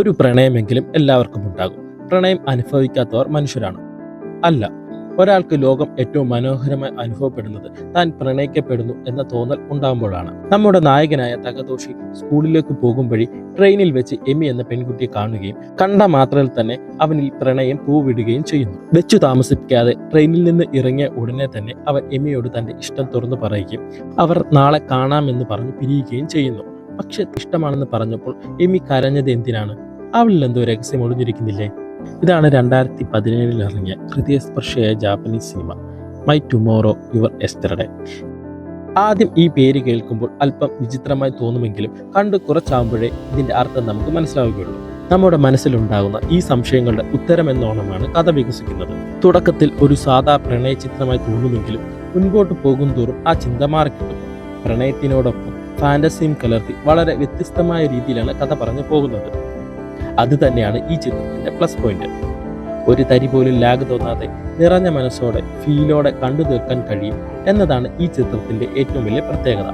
ഒരു പ്രണയമെങ്കിലും എല്ലാവർക്കും ഉണ്ടാകും. പ്രണയം അനുഭവിക്കാത്തവർ മനുഷ്യരാണ് അല്ല. ഒരാൾക്ക് ലോകം ഏറ്റവും മനോഹരമായി അനുഭവപ്പെടുന്നത് താൻ പ്രണയിക്കപ്പെടുന്നു എന്ന തോന്നൽ ഉണ്ടാകുമ്പോഴാണ്. നമ്മുടെ നായകനായ തകതോഷി സ്കൂളിലേക്ക് പോകും വഴി ട്രെയിനിൽ വെച്ച് എമി എന്ന പെൺകുട്ടിയെ കാണുകയും കണ്ട മാത്രയിൽ തന്നെ അവനിൽ പ്രണയം പൂവിടുകയും ചെയ്യുന്നു. വെച്ചു താമസിപ്പിക്കാതെ ട്രെയിനിൽ നിന്ന് ഇറങ്ങിയ ഉടനെ തന്നെ അവൻ എമിയോട് തന്റെ ഇഷ്ടം തുറന്നു പറയുകയും അവർ നാളെ കാണാമെന്ന് പറഞ്ഞു പിരിയുകയും ചെയ്യുന്നു. പക്ഷെ ഇഷ്ടമാണെന്ന് പറഞ്ഞപ്പോൾ എമി കരഞ്ഞത് എന്തിനാണ്? അവളിൽ എന്തോ രഹസ്യം ഒളിഞ്ഞിരിക്കുന്നില്ലേ? ഇതാണ് 2017 ഇറങ്ങിയ ഹൃദയസ്പർശിയായ Japanese cinema my tomorrow your yesterday. ആദ്യം ഈ പേര് കേൾക്കുമ്പോൾ അല്പം വിചിത്രമായി തോന്നുമെങ്കിലും കണ്ടു കുറച്ചാകുമ്പോഴേ ഇതിന്റെ അർത്ഥം നമുക്ക് മനസ്സിലാവുകയുള്ളൂ. നമ്മുടെ മനസ്സിലുണ്ടാകുന്ന ഈ സംശയങ്ങളുടെ ഉത്തരമെന്നോണമാണ് കഥ വികസിക്കുന്നത്. തുടക്കത്തിൽ ഒരു സാധാ പ്രണയ ചിത്രമായി തോന്നുമെങ്കിലും മുൻപോട്ട് പോകും തോറും ആ ചിന്ത മാറിക്കിട്ടും. പ്രണയത്തിനോടൊപ്പം ഫാന്റസിയും കലർത്തി വളരെ വ്യത്യസ്തമായ രീതിയിലാണ് കഥ പറഞ്ഞു പോകുന്നത്. അത് തന്നെയാണ് ഈ ചിത്രത്തിന്റെ പ്ലസ് പോയിന്റ്. ഒരു തരി പോലും ലാഗ് തോന്നാതെ നിറഞ്ഞ മനസ്സോടെ ഫീലോടെ കണ്ടു തീർക്കാൻ കഴിയും എന്നതാണ് ഈ ചിത്രത്തിന്റെ ഏറ്റവും വലിയ പ്രത്യേകത.